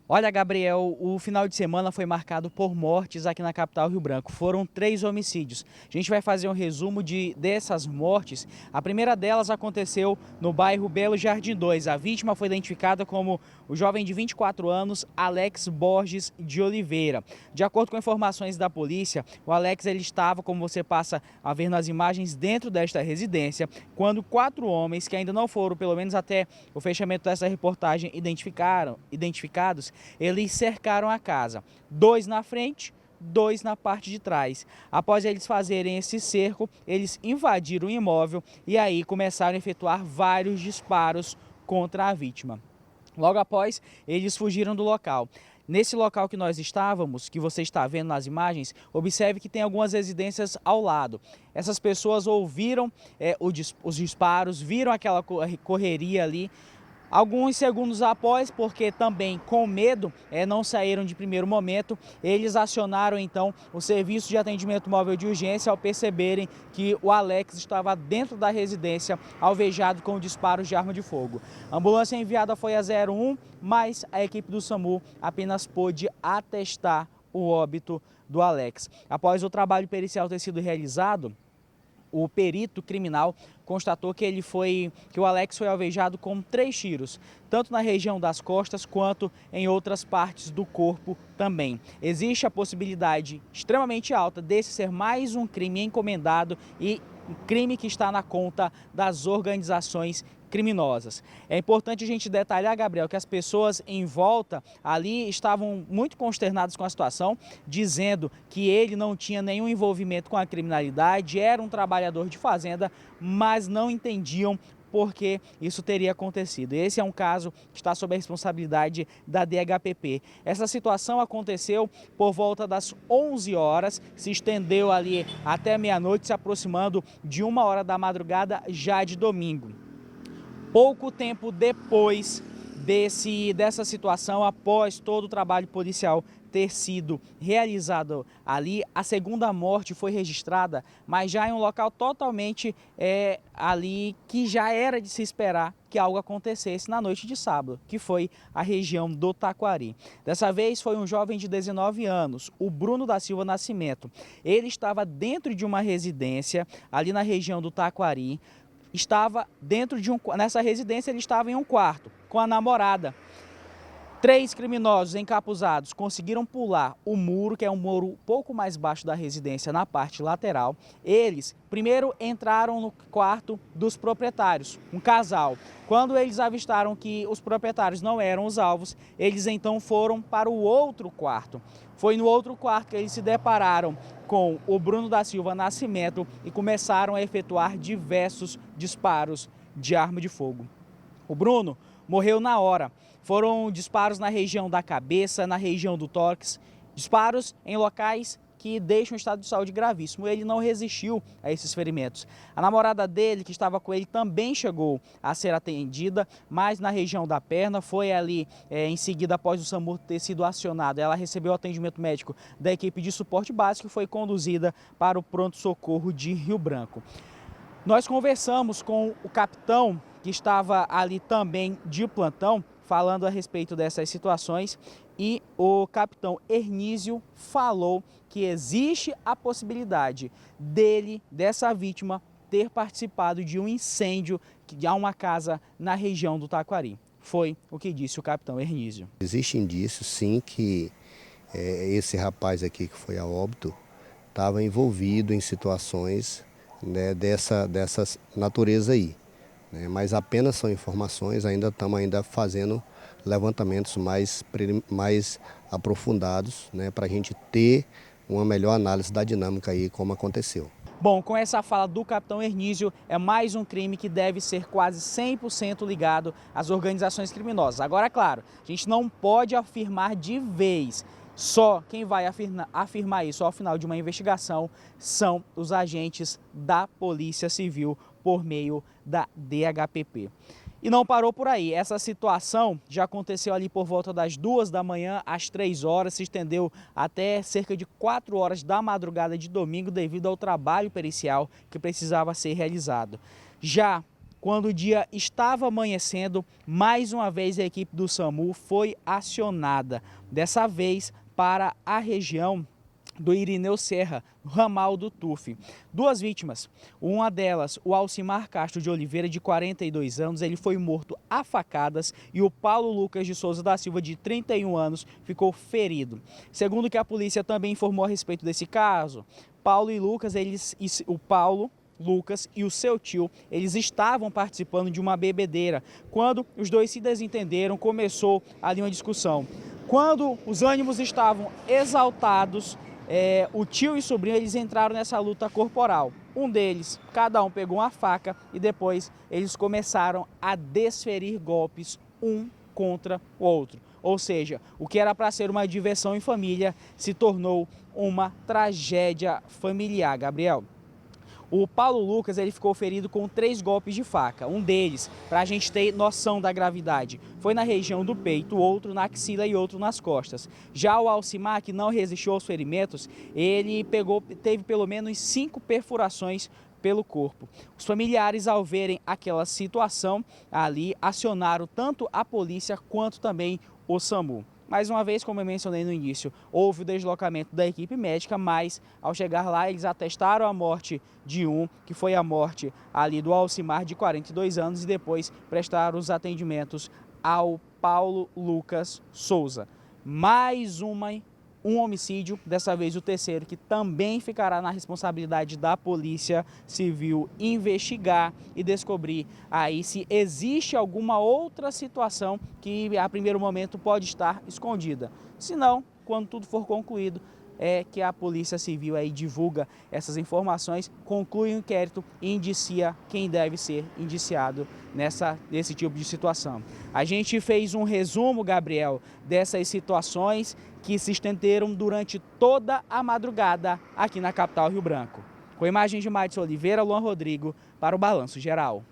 Olha, Gabriel, o final de semana foi marcado por mortes aqui na capital Rio Branco. Foram 3 homicídios. A gente vai fazer um resumo dessas mortes. A primeira delas aconteceu no bairro Belo Jardim 2. A vítima foi identificada como o jovem de 24 anos, Alex Borges de Oliveira. De acordo com informações da polícia, o Alex ele estava, como você passa a ver nas imagens, dentro desta residência, quando 4 homens, que ainda não foram, pelo menos até o fechamento dessa reportagem, identificados, eles cercaram a casa, 2 na frente, 2 na parte de trás. Após eles fazerem esse cerco, eles invadiram o imóvel e aí começaram a efetuar vários disparos contra a vítima. Logo após, eles fugiram do local. Nesse local que nós estávamos, que você está vendo nas imagens, observe que tem algumas residências ao lado. Essas pessoas ouviram os disparos, viram aquela correria ali. Alguns segundos após, porque também com medo, não saíram de primeiro momento, eles acionaram então o serviço de atendimento móvel de urgência ao perceberem que o Alex estava dentro da residência, alvejado com disparos de arma de fogo. A ambulância enviada foi a 01, mas a equipe do SAMU apenas pôde atestar o óbito do Alex. Após o trabalho pericial ter sido realizado, o perito criminal constatou que o Alex foi alvejado com 3 tiros, tanto na região das costas quanto em outras partes do corpo também. Existe a possibilidade extremamente alta desse ser mais um crime encomendado e um crime que está na conta das organizações criminosas. É importante a gente detalhar, Gabriel, que as pessoas em volta ali estavam muito consternadas com a situação, dizendo que ele não tinha nenhum envolvimento com a criminalidade, era um trabalhador de fazenda, mas não entendiam porque isso teria acontecido. Esse é um caso que está sob a responsabilidade da DHPP. Essa situação aconteceu por volta das 11 horas, se estendeu ali até meia-noite, se aproximando de 1 hora da madrugada já de domingo. Pouco tempo depois dessa situação, após todo o trabalho policial ter sido realizado ali, a segunda morte foi registrada, mas já em um local totalmente ali que já era de se esperar que algo acontecesse na noite de sábado, que foi a região do Taquari. Dessa vez foi um jovem de 19 anos, o Bruno da Silva Nascimento. Ele estava dentro de uma residência ali na região do Taquari. Nessa residência ele estava em um quarto com a namorada. 3 criminosos encapuzados conseguiram pular o muro, que é um muro um pouco mais baixo da residência, na parte lateral. Eles primeiro entraram no quarto dos proprietários, um casal. Quando eles avistaram que os proprietários não eram os alvos, eles então foram para o outro quarto. Foi no outro quarto que eles se depararam com o Bruno da Silva Nascimento e começaram a efetuar diversos disparos de arma de fogo. O Bruno morreu na hora. Foram disparos na região da cabeça, na região do tórax, disparos em locais que deixam um estado de saúde gravíssimo. Ele não resistiu a esses ferimentos. A namorada dele, que estava com ele, também chegou a ser atendida, mas na região da perna. Foi ali, em seguida, após o SAMU ter sido acionado, ela recebeu atendimento médico da equipe de suporte básico e foi conduzida para o pronto-socorro de Rio Branco. Nós conversamos com o capitão, que estava ali também de plantão, falando a respeito dessas situações, e o capitão Hernísio falou que existe a possibilidade dessa vítima, ter participado de um incêndio de uma casa na região do Taquari. Foi o que disse o capitão Hernísio. Existe indício, sim, que esse rapaz aqui que foi a óbito estava envolvido em situações, né, dessa natureza aí. Mas apenas são informações, estamos fazendo levantamentos mais aprofundados, né, para a gente ter uma melhor análise da dinâmica aí, como aconteceu. Bom, com essa fala do capitão Hernísio, é mais um crime que deve ser quase 100% ligado às organizações criminosas. Agora, claro, a gente não pode afirmar de vez. Só quem vai afirmar isso ao final de uma investigação são os agentes da Polícia Civil por meio da DHPP. E não parou por aí. Essa situação já aconteceu ali por volta das 2 da manhã às 3 horas, se estendeu até cerca de 4 horas da madrugada de domingo devido ao trabalho pericial que precisava ser realizado. Já quando o dia estava amanhecendo, mais uma vez a equipe do SAMU foi acionada, dessa vez para a região do Irineu Serra, ramal do TUF. Duas vítimas, uma delas, o Alcimar Castro de Oliveira, de 42 anos, ele foi morto a facadas, e o Paulo Lucas de Souza da Silva, de 31 anos, ficou ferido. Segundo o que a polícia também informou a respeito desse caso, Paulo Lucas e o seu tio, eles estavam participando de uma bebedeira. Quando os dois se desentenderam, começou ali uma discussão. Quando os ânimos estavam exaltados, o tio e o sobrinho, eles entraram nessa luta corporal. Um deles, cada um pegou uma faca e depois eles começaram a desferir golpes um contra o outro. Ou seja, o que era para ser uma diversão em família se tornou uma tragédia familiar, Gabriel. O Paulo Lucas, ele ficou ferido com 3 golpes de faca. Um deles, para a gente ter noção da gravidade, foi na região do peito, outro na axila e outro nas costas. Já o Alcimar, que não resistiu aos ferimentos, ele teve pelo menos 5 perfurações pelo corpo. Os familiares, ao verem aquela situação ali, acionaram tanto a polícia quanto também o SAMU. Mais uma vez, como eu mencionei no início, houve o deslocamento da equipe médica, mas ao chegar lá eles atestaram a morte de um, que foi a morte ali do Alcimar, de 42 anos, e depois prestaram os atendimentos ao Paulo Lucas Souza. Mais um homicídio, dessa vez o terceiro, que também ficará na responsabilidade da Polícia Civil investigar e descobrir aí se existe alguma outra situação que a primeiro momento pode estar escondida. Se não, quando tudo for concluído, é que a Polícia Civil aí divulga essas informações, conclui o inquérito e indicia quem deve ser indiciado nesse tipo de situação. A gente fez um resumo, Gabriel, dessas situações que se estenderam durante toda a madrugada aqui na capital Rio Branco. Com imagens de Madison Oliveira, Luan Rodrigo, para o Balanço Geral.